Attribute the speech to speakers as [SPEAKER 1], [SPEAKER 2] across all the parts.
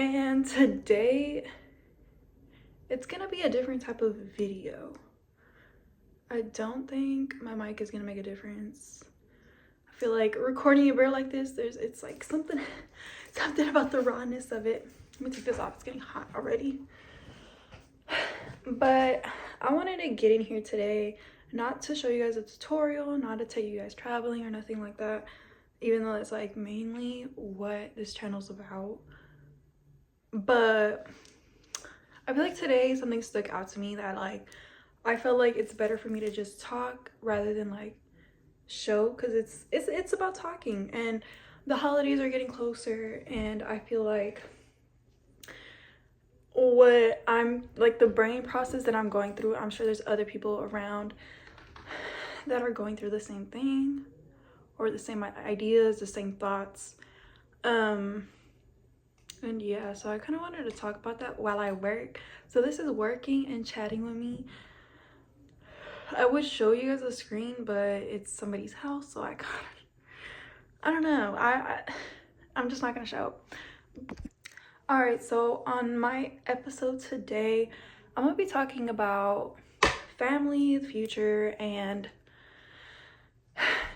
[SPEAKER 1] And today it's gonna be a different type of video. I don't think my mic is gonna make a difference. I feel like recording a bear like this, it's like something about the rawness of it. Let me take this off, it's getting hot already. But I wanted to get in here today not to show you guys a tutorial, not to take you guys traveling or nothing like that, even though that's like mainly what this channel's about. But I feel like today something stuck out to me that like I felt like it's better for me to just talk rather than like show, because it's about talking, and the holidays are getting closer, and I feel like what I'm like, the brain process that I'm going through, I'm sure there's other people around that are going through the same thing or the same ideas, the same thoughts. And yeah, so I kind of wanted to talk about that while I work. So this is working and chatting with me. I would show you guys a screen, but it's somebody's house, so I don't know. I'm just not gonna show. All right, so on my episode today, I'm gonna be talking about family, the future, and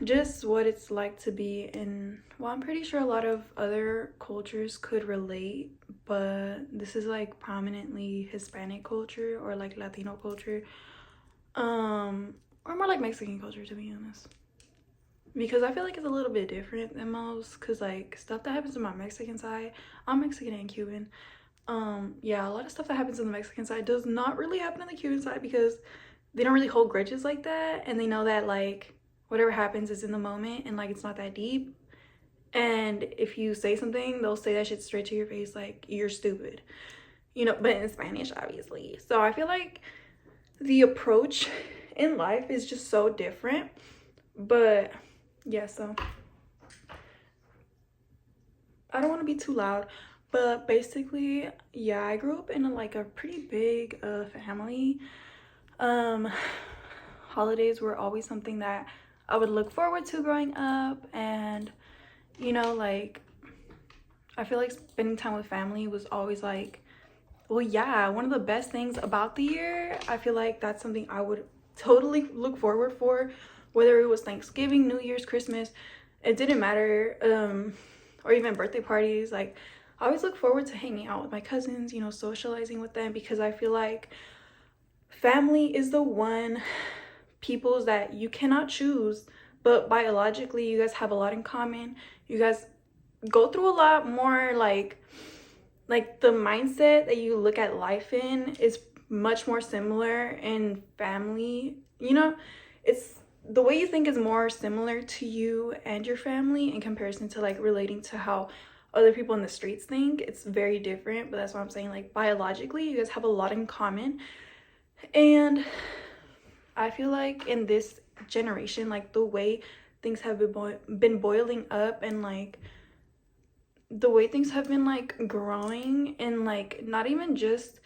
[SPEAKER 1] just what it's like to be in, well, I'm pretty sure a lot of other cultures could relate, but this is like prominently Hispanic culture or like Latino culture, or more like Mexican culture, to be honest, because I feel like it's a little bit different than most, because like stuff that happens on my Mexican side, I'm Mexican and Cuban, yeah, a lot of stuff that happens on the Mexican side does not really happen on the Cuban side, because they don't really hold grudges like that, and they know that like whatever happens is in the moment and like it's not that deep. And if you say something, they'll say that shit straight to your face, like you're stupid, you know, but in Spanish, obviously. So I feel like the approach in life is just so different. But yeah, so I don't want to be too loud, but basically, yeah, I grew up in a pretty big family. Holidays were always something that I would look forward to growing up, and you know, like I feel like spending time with family was always like, well, yeah, one of the best things about the year. I feel like that's something I would totally look forward for, whether it was Thanksgiving, New Year's, Christmas, it didn't matter, or even birthday parties. Like I always look forward to hanging out with my cousins, you know, socializing with them, because I feel like family is the one peoples that you cannot choose, but biologically you guys have a lot in common. You guys go through a lot more, like the mindset that you look at life in is much more similar in family, you know. It's the way you think is more similar to you and your family in comparison to like relating to how other people in the streets think. It's very different, but that's what I'm saying, like biologically you guys have a lot in common. And I feel like in this generation, like the way things have been boiling up, and like the way things have been like growing, and like not even just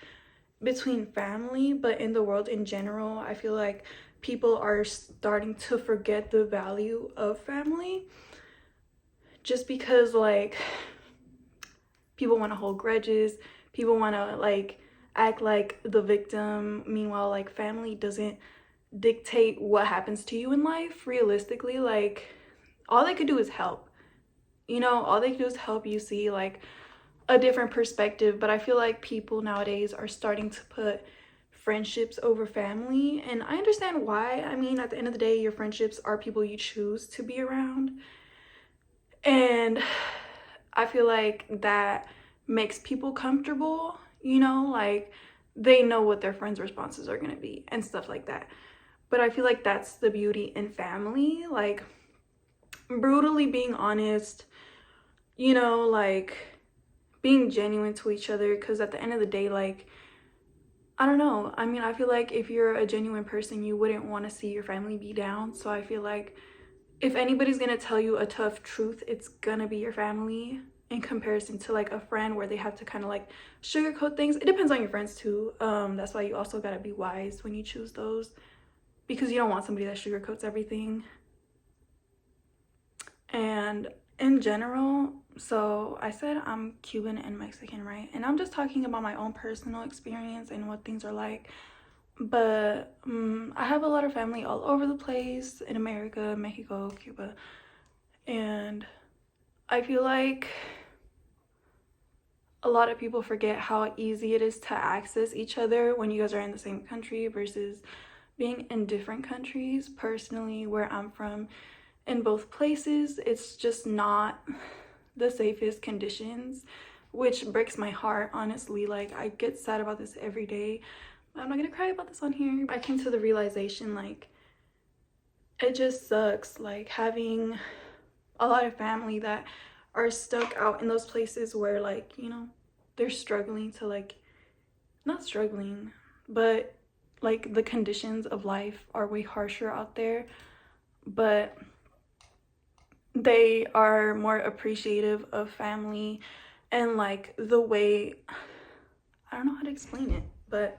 [SPEAKER 1] between family but in the world in general, I feel like people are starting to forget the value of family, just because like people want to hold grudges, people want to like act like the victim. Meanwhile, like family doesn't dictate what happens to you in life. Realistically, like all they could do is help, you know, all they could do is help you see like a different perspective. But I feel like people nowadays are starting to put friendships over family, and I understand why. I mean, at the end of the day, your friendships are people you choose to be around, and I feel like that makes people comfortable, you know, like they know what their friends' responses are going to be and stuff like that. But I feel like that's the beauty in family, like brutally being honest, you know, like being genuine to each other. Because at the end of the day, like I don't know, I mean, I feel like if you're a genuine person, you wouldn't want to see your family be down. So I feel like if anybody's gonna tell you a tough truth, it's gonna be your family, in comparison to like a friend where they have to kind of like sugarcoat things. It depends on your friends too. That's why you also gotta be wise when you choose those, because you don't want somebody that sugarcoats everything. And in general, so I said I'm Cuban and Mexican, right? And I'm just talking about my own personal experience and what things are like. But I have a lot of family all over the place in America, Mexico, Cuba. And I feel like a lot of people forget how easy it is to access each other when you guys are in the same country versus being in different countries. Personally, where I'm from, in both places, it's just not the safest conditions, which breaks my heart, honestly. Like, I get sad about this every day. I'm not gonna cry about this on here. I came to the realization, like, it just sucks, like, having a lot of family that are stuck out in those places where, like, you know, they're struggling to, like, not struggling, but like the conditions of life are way harsher out there, but they are more appreciative of family and like the way, I don't know how to explain it, but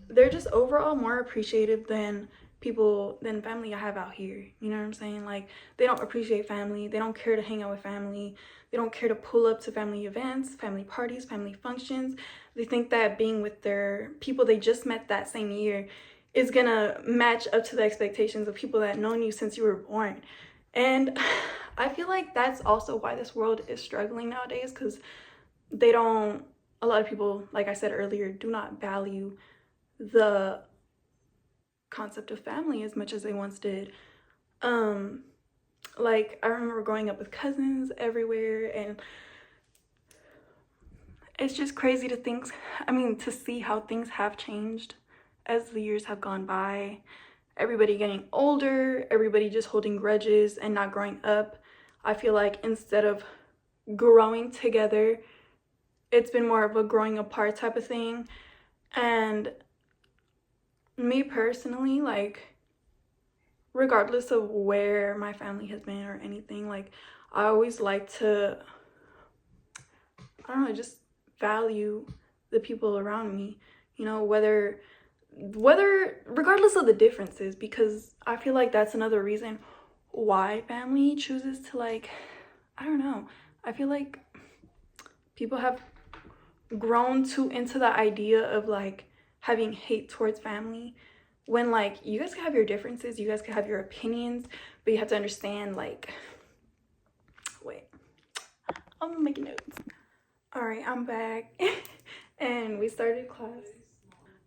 [SPEAKER 1] they're just overall more appreciative than family I have out here. You know what I'm saying? Like, they don't appreciate family, they don't care to hang out with family, they don't care to pull up to family events, family parties, family functions. They think that being with their people they just met that same year is gonna match up to the expectations of people that known you since you were born. And I feel like that's also why this world is struggling nowadays, because they don't, a lot of people, like I said earlier, do not value the concept of family as much as they once did. Like, I remember growing up with cousins everywhere, and it's just crazy to think, I mean, to see how things have changed as the years have gone by. Everybody getting older, everybody just holding grudges and not growing up. I feel like instead of growing together, it's been more of a growing apart type of thing. And me personally, like, regardless of where my family has been or anything, like, I always like to, I don't know, just value the people around me, you know, whether regardless of the differences, because I feel like that's another reason why family chooses to, like, I don't know, I feel like people have grown too into the idea of like having hate towards family, when like you guys can have your differences, you guys can have your opinions, but you have to understand, like, wait, I'm making notes. All right, I'm back. And we started class,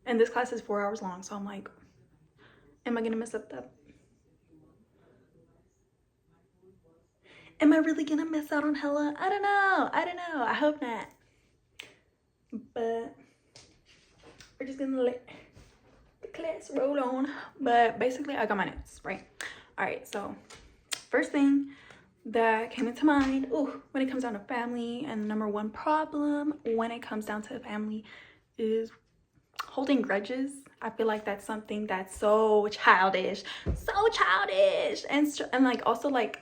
[SPEAKER 1] and this class is 4 hours long, so I'm like, am I gonna mess up that? Am I really gonna miss out on hella? I don't know, I hope not, but we're just gonna let the class roll on. But basically, I got my notes, right? All right, so first thing that came into mind, when it comes down to family, and the number one problem when it comes down to family is holding grudges. I feel like that's something that's so childish, and like also like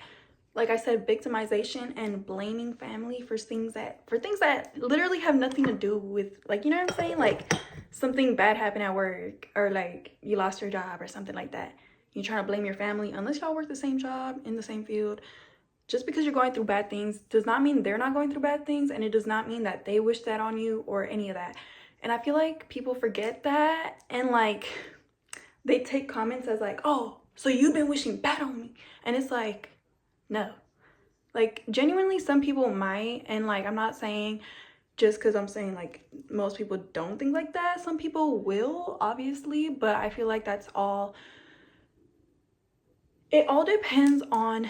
[SPEAKER 1] I said, victimization and blaming family for things that literally have nothing to do with, like, you know what I'm saying, like something bad happened at work, or like you lost your job or something like that. You're trying to blame your family, unless y'all work the same job in the same field. Just because you're going through bad things does not mean they're not going through bad things, and it does not mean that they wish that on you or any of that. And I feel like people forget that, and like they take comments as like, oh, so you've been wishing bad on me. And it's like, no. Like, genuinely, some people might, and like, I'm not saying just because I'm saying like most people don't think like that. Some people will, obviously, but I feel like that's all, it all depends on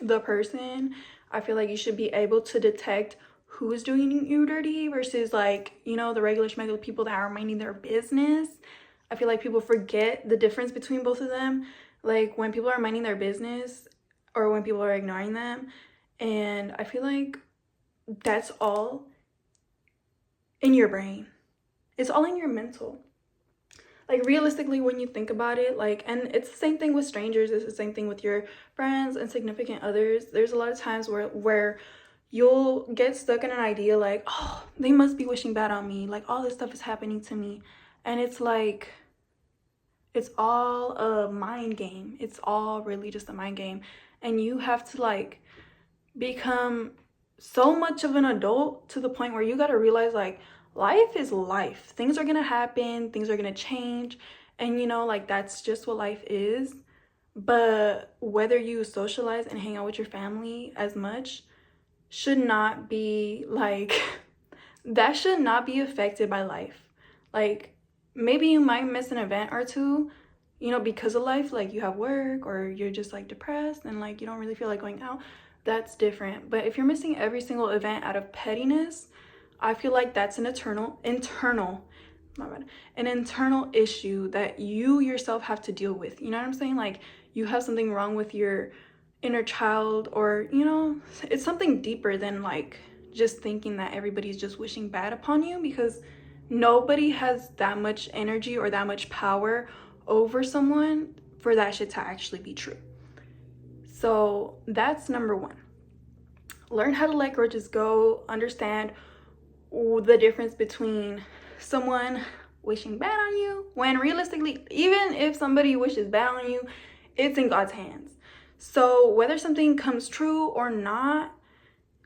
[SPEAKER 1] the person. I feel like you should be able to detect who is doing you dirty versus, like, you know, the regular schmegular people that are minding their business. I feel like people forget the difference between both of them. Like, when people are minding their business or when people are ignoring them. And I feel like that's all in your brain. It's all in your mental. Like, realistically, when you think about it, like, and it's the same thing with strangers, it's the same thing with your friends and significant others. There's a lot of times where you'll get stuck in an idea like, oh, they must be wishing bad on me, like all this stuff is happening to me. And it's like, it's all a mind game. It's all really just a mind game. And you have to, like, become so much of an adult to the point where you got to realize like life is life. Things are going to happen, things are going to change, and you know, like that's just what life is. But whether you socialize and hang out with your family as much should not be like that should not be affected by life. Like maybe you might miss an event or two, you know, because of life, like you have work or you're just like depressed and like you don't really feel like going out. That's different. But if you're missing every single event out of pettiness, I feel like that's an an internal issue that you yourself have to deal with. You know what I'm saying? Like you have something wrong with your inner child, or you know, it's something deeper than like just thinking that everybody's just wishing bad upon you, because nobody has that much energy or that much power over someone for that shit to actually be true. So that's number one. Learn how to let grudges go. Understand the difference between someone wishing bad on you, when realistically, even if somebody wishes bad on you, it's in God's hands. So whether something comes true or not,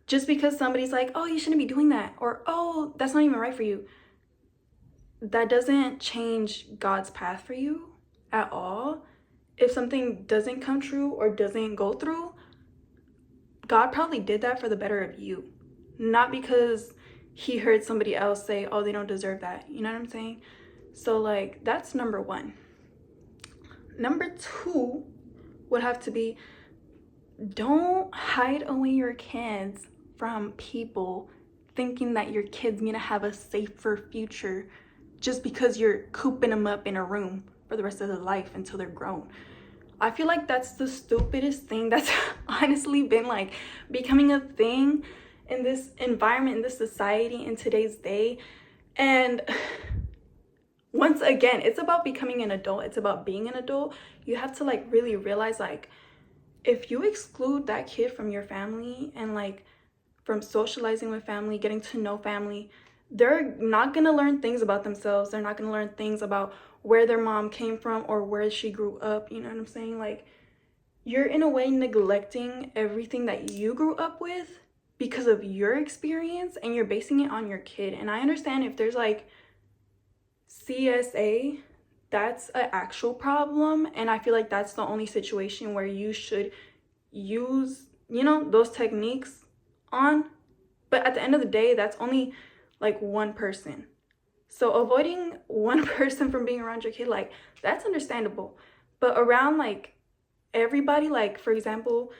[SPEAKER 1] just because somebody's like, oh, you shouldn't be doing that, or oh, that's not even right for you, that doesn't change God's path for you at all. If something doesn't come true or doesn't go through, God probably did that for the better of you, not because he heard somebody else say, oh, they don't deserve that. You know what I'm saying? So like that's number one. Number two would have to be, don't hide away your kids from people thinking that your kid's gonna have a safer future just because you're cooping them up in a room for the rest of their life until they're grown. I feel like that's the stupidest thing that's honestly been like becoming a thing in this environment, in this society, in today's day. And once again, it's about becoming an adult. It's about being an adult. You have to like really realize like if you exclude that kid from your family and like from socializing with family, getting to know family, they're not gonna learn things about themselves. They're not gonna learn things about where their mom came from or where she grew up. You know what I'm saying? Like you're in a way neglecting everything that you grew up with because of your experience, and you're basing it on your kid. And I understand if there's like CSA, that's an actual problem, and I feel like that's the only situation where you should use, you know, those techniques on. But at the end of the day, that's only like one person. So avoiding one person from being around your kid, like that's understandable. But around like everybody, like for example,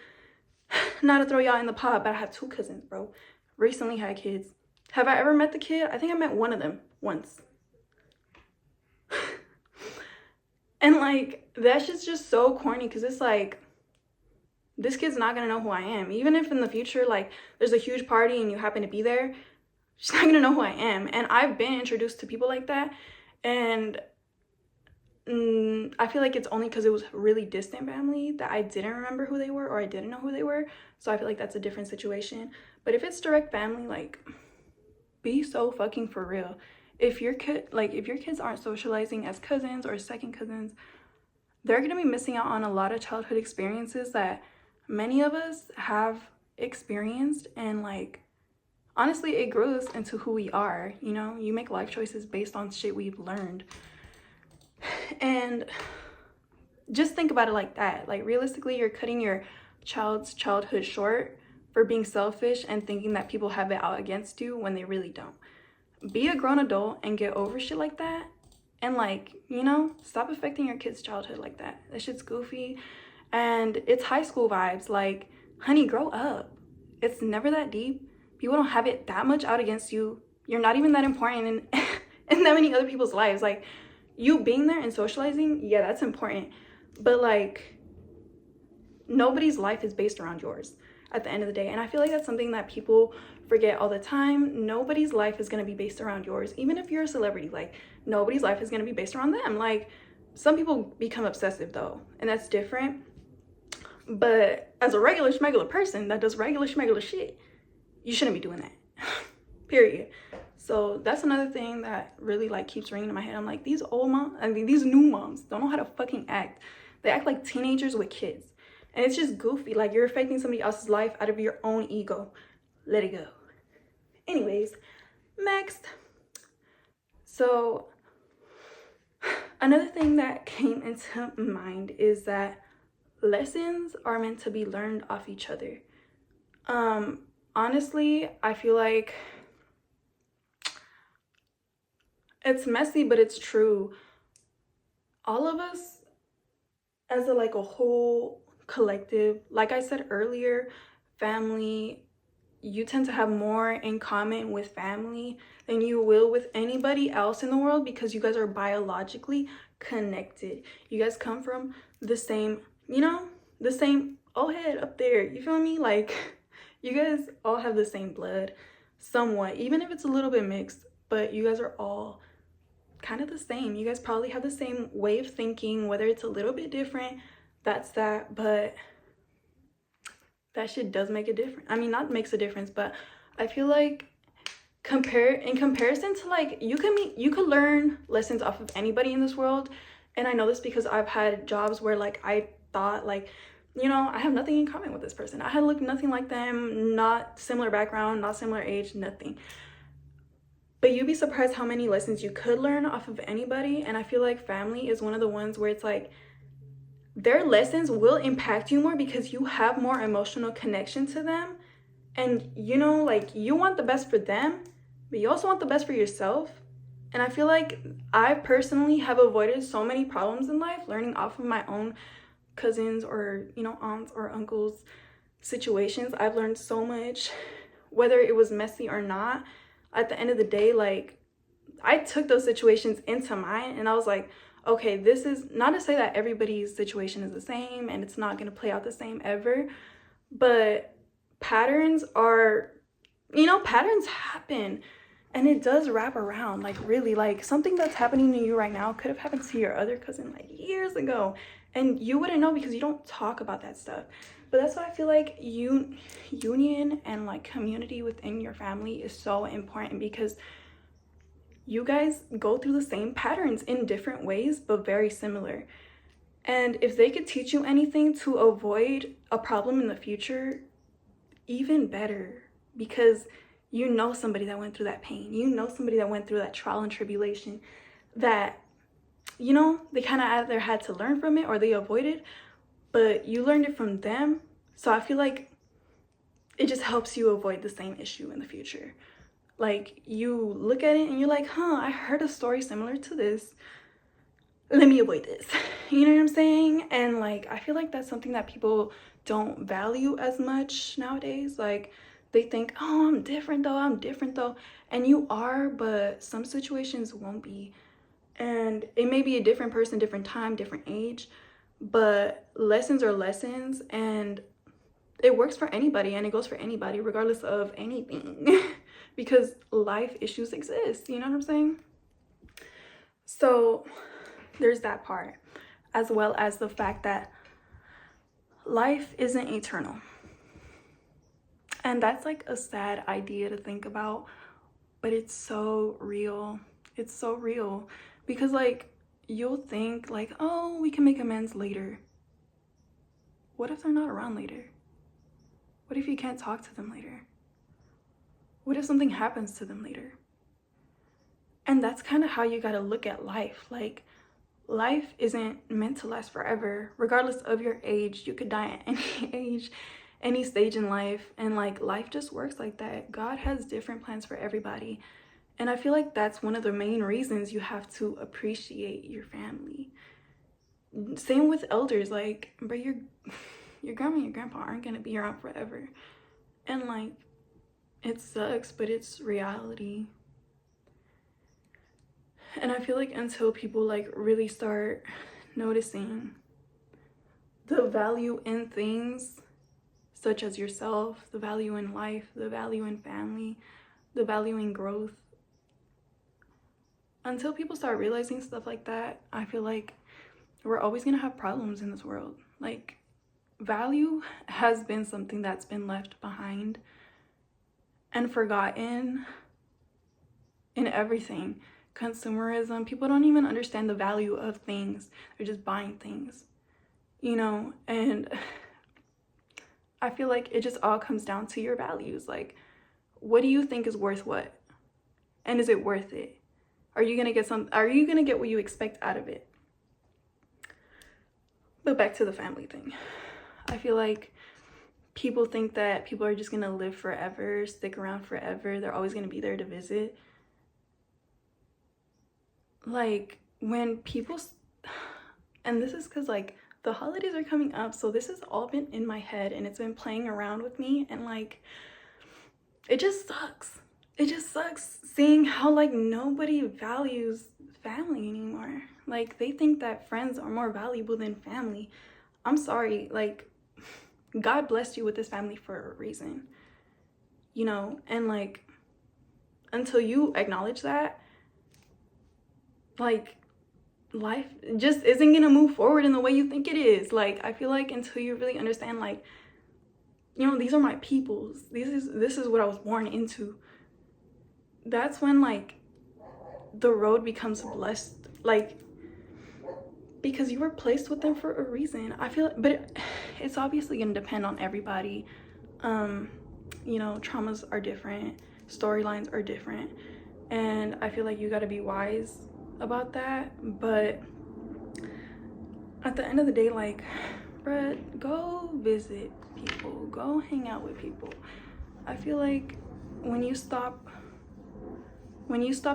[SPEAKER 1] not to throw y'all in the pot, but I have two cousins, bro. Recently had kids. Have I ever met the kid? I think I met one of them once. And like that shit's just so corny, because it's like this kid's not gonna know who I am. Even if in the future like there's a huge party and you happen to be there, she's not gonna know who I am. And I've been introduced to people like that, and I feel like it's only because it was really distant family that I didn't remember who they were, or I didn't know who they were. So I feel like that's a different situation. But if it's direct family, like be so fucking for real. If your kids aren't socializing as cousins or second cousins, they're gonna be missing out on a lot of childhood experiences that many of us have experienced. And like honestly, it grows into who we are. You know, you make life choices based on shit we've learned. And just think about it like that. Like realistically, you're cutting your child's childhood short for being selfish and thinking that people have it out against you when they really don't. Be a grown adult and get over shit like that. And like, you know, stop affecting your kid's childhood like that. That shit's goofy. And it's high school vibes. Like, honey, grow up. It's never that deep. People don't have it that much out against you. You're not even that important in, in that many other people's lives. Like, you being there and socializing, yeah, that's important. But like, nobody's life is based around yours at the end of the day. And I feel like that's something that people forget all the time. Nobody's life is going to be based around yours. Even if you're a celebrity, like nobody's life is going to be based around them. Like some people become obsessive though, and that's different. But as a regular schmegular person that does regular schmegular shit, you shouldn't be doing that. Period. So that's another thing that really like keeps ringing in my head. I'm like, these new moms don't know how to fucking act. They act like teenagers with kids. And it's just goofy. Like, you're affecting somebody else's life out of your own ego. Let it go. Anyways, next. So another thing that came into mind is that lessons are meant to be learned off each other. Honestly, I feel like it's messy, but it's true. All of us as a whole collective, like I said earlier, family, you tend to have more in common with family than you will with anybody else in the world, because you guys are biologically connected. You guys come from the same, the same old head up there. You feel me? Like, you guys all have the same blood somewhat, even if it's a little bit mixed, but you guys are all kind of the same. You guys probably have the same way of thinking, whether it's a little bit different, that's that, but that shit does make a difference. I mean, not makes a difference, but I feel like in comparison to, like, you could learn lessons off of anybody in this world. And I know this because I've had jobs where, like, I thought, like, I have nothing in common with this person. I had looked nothing like them, not similar background, not similar age, nothing. But you'd be surprised how many lessons you could learn off of anybody. And I feel like family is one of the ones where it's like, their lessons will impact you more because you have more emotional connection to them. And, like, you want the best for them, but you also want the best for yourself. And I feel like I personally have avoided so many problems in life learning off of my own cousins or, aunts or uncles' situations. I've learned so much, whether it was messy or not. At the end of the day, like, I took those situations into mine and I was like, okay, this is not to say that everybody's situation is the same and it's not going to play out the same ever, but patterns are, patterns happen and it does wrap around. Like, really, like, something that's happening to you right now could have happened to your other cousin like years ago and you wouldn't know because you don't talk about that stuff. But that's why I feel like union and, like, community within your family is so important, because you guys go through the same patterns in different ways, but very similar. And if they could teach you anything to avoid a problem in the future, even better, because you know somebody that went through that pain. You know somebody that went through that trial and tribulation that, they kind of either had to learn from it or they avoided, but you learned it from them. So I feel like it just helps you avoid the same issue in the future. Like, you look at it and you're like, I heard a story similar to this. Let me avoid this. You know what I'm saying? And, like, I feel like that's something that people don't value as much nowadays. Like, they think, I'm different though. And you are, but some situations won't be. And it may be a different person, different time, different age, but lessons are lessons, and it works for anybody and it goes for anybody regardless of anything. Because life issues exist, you know what I'm saying? So there's that part, as well as the fact that life isn't eternal. And that's, like, a sad idea to think about, but it's so real. It's so real, because, like, you'll think, like, oh, we can make amends later. What if they're not around later? What if you can't talk to them later? What if something happens to them later? And that's kind of how you got to look at life. Like, life isn't meant to last forever. Regardless of your age, you could die at any age, any stage in life. And, like, life just works like that. God has different plans for everybody. And I feel like that's one of the main reasons you have to appreciate your family. Same with elders. Like, bro, your grandma and your grandpa aren't going to be around forever. And, like, it sucks, but it's reality. And I feel like until people, like, really start noticing the value in things such as yourself, the value in life, the value in family, the value in growth, until people start realizing stuff like that, I feel like we're always gonna have problems in this world. Like, value has been something that's been left behind and forgotten in everything. Consumerism, people don't even understand the value of things. They're just buying things, and I feel like it just all comes down to your values. Like, what do you think is worth what? And is it worth it? Are you gonna get what you expect out of it? But back to the family thing. I feel like people think that people are just gonna live forever, stick around forever. They're always gonna be there to visit. Like, when people, and this is because like the holidays are coming up, so this has all been in my head and it's been playing around with me, and like, it just sucks. It just sucks seeing how like nobody values family anymore. Like, they think that friends are more valuable than family. I'm sorry, like, God blessed you with this family for a reason, you know? And like, until you acknowledge that, like, life just isn't gonna move forward in the way you think it is. Like, I feel like until you really understand, like, you know, these are my peoples, this is what I was born into, that's when like the road becomes blessed, like, because you were placed with them for a reason. I feel, but it's obviously gonna depend on everybody. You know, traumas are different, storylines are different, and I feel like you got to be wise about that. But at the end of the day, like, bruh, go visit people, go hang out with people. I feel like when you stop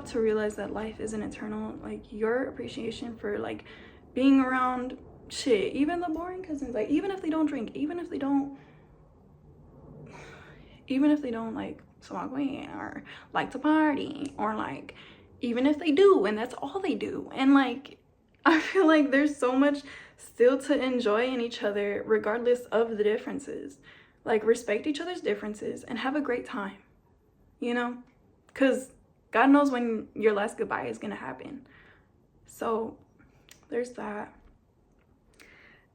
[SPEAKER 1] to realize that life isn't eternal, like, your appreciation for like being around shit, even the boring cousins, like, even if they don't drink, even if they don't like smoke weed or like to party, or like, even if they do and that's all they do, and like, I feel like there's so much still to enjoy in each other regardless of the differences. Like, respect each other's differences and have a great time, you know, because God knows when your last goodbye is gonna happen. So there's that.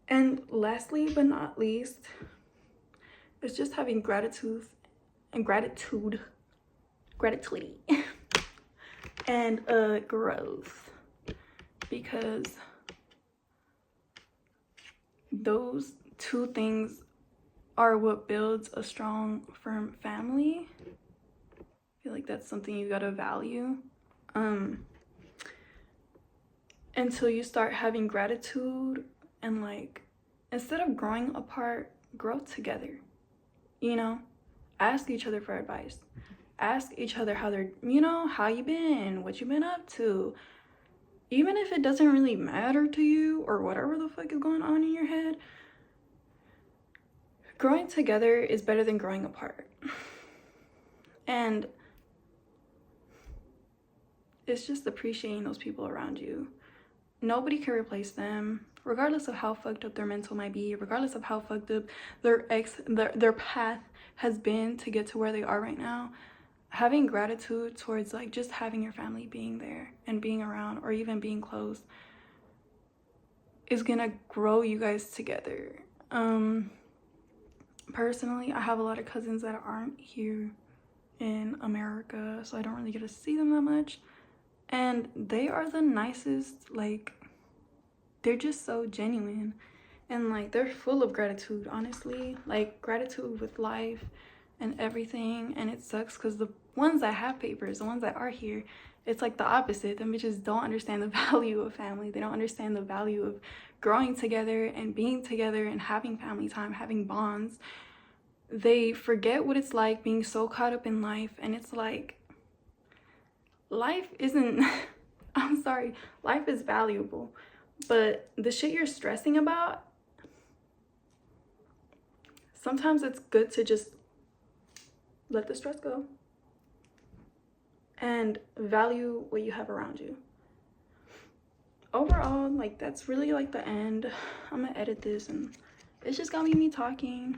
[SPEAKER 1] And lastly but not least, it's just having gratitude and growth, because those two things are what builds a strong, firm family. I feel like that's something you gotta value. Until you start having gratitude, and like, instead of growing apart, grow together, you know? Ask each other for advice. Ask each other how they're, you know, how you been, what you been up to. Even if it doesn't really matter to you, or whatever the fuck is going on in your head, growing together is better than growing apart. And it's just appreciating those people around you. Nobody can replace them, regardless of how fucked up their mental might be, regardless of how fucked up their path has been to get to where they are right now. Having gratitude towards like just having your family being there and being around, or even being close, is gonna grow you guys together. Personally, I have a lot of cousins that aren't here in America, so I don't really get to see them that much, and they are the nicest. Like, they're just so genuine, and like, they're full of gratitude, honestly, like gratitude with life and everything. And it sucks because the ones that have papers, the ones that are here, it's like the opposite. Them bitches don't understand the value of family. They don't understand the value of growing together and being together and having family time, having bonds. They forget what it's like being so caught up in life, and it's like, life isn't I'm sorry, life is valuable, but the shit you're stressing about, sometimes it's good to just let the stress go and value what you have around you. Overall, like, that's really like the end. I'm gonna edit this and it's just gonna be me talking.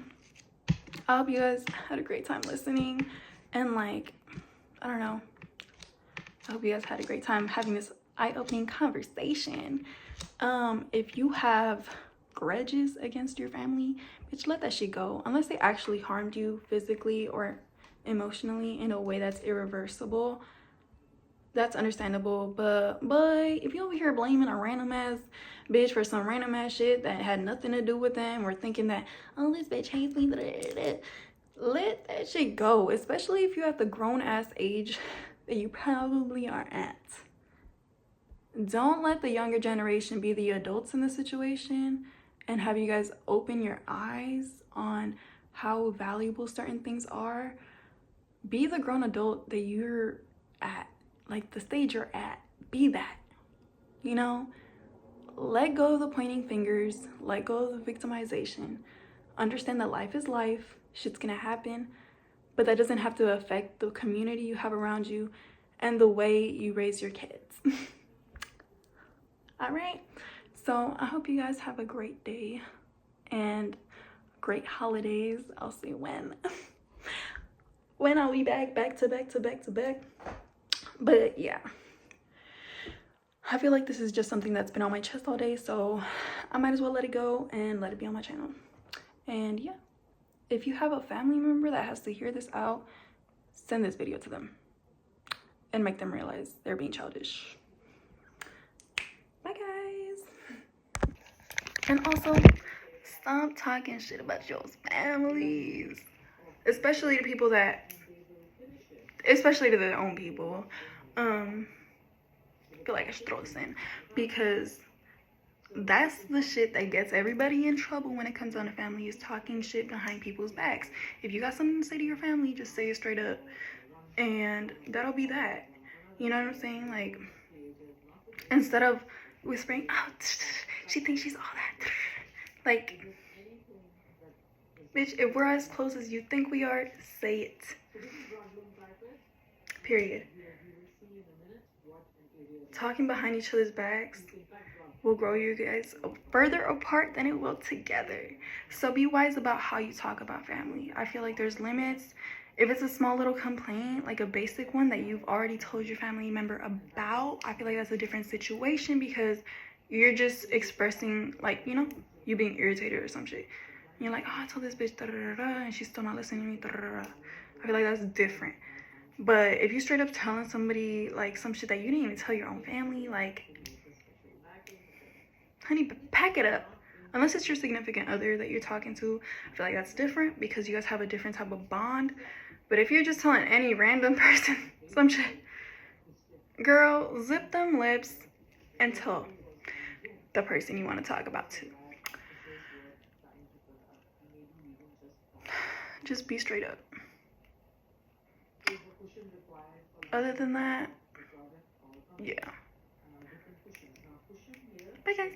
[SPEAKER 1] I hope you guys had a great time listening, and like, I don't know, I hope you guys had a great time having this eye-opening conversation. If you have grudges against your family, bitch, let that shit go. Unless they actually harmed you physically or emotionally in a way that's irreversible, that's understandable. But if you over here blaming a random ass bitch for some random ass shit that had nothing to do with them, or thinking that, oh, this bitch hates me, let that shit go. Especially if you're at the grown ass age that you probably are at. Don't let the younger generation be the adults in the situation, and have you guys open your eyes on how valuable certain things are. Be the grown adult that you're at, like the stage you're at. Be that, you know? Let go of the pointing fingers, let go of the victimization. Understand that life is life, shit's gonna happen, but that doesn't have to affect the community you have around you and the way you raise your kids. All right, so I hope you guys have a great day and great holidays. I'll see when when I'll be back to back. But yeah, I feel like this is just something that's been on my chest all day, so I might as well let it go and let it be on my channel. And yeah, if you have a family member that has to hear this out, send this video to them and make them realize they're being childish. Bye guys. And also, stop talking shit about your families, especially to people that, especially to their own people. I feel like I should throw this in, because that's the shit that gets everybody in trouble when it comes down to family, is talking shit behind people's backs. If you got something to say to your family, just say it straight up, and that'll be that. You know what I'm saying? Like, instead of whispering, oh, she thinks she's all that. Like, bitch, if we're as close as you think we are, say it. Period. Talking behind each other's backs will grow you guys further apart than it will together. So be wise about how you talk about family. I feel like there's limits. If it's a small little complaint, like a basic one that you've already told your family member about, I feel like that's a different situation, because you're just expressing, like, you know, you being irritated or some shit. And you're like, oh, I told this bitch da da da da, and she's still not listening to me. Da, da, da, da. I feel like that's different. But if you straight up telling somebody like some shit that you didn't even tell your own family, like, honey, pack it up. Unless it's your significant other that you're talking to, I feel like that's different, because you guys have a different type of bond. But if you're just telling any random person some shit, girl, zip them lips and tell the person you want to talk about to. Just be straight up. Other than that, yeah. Bye guys.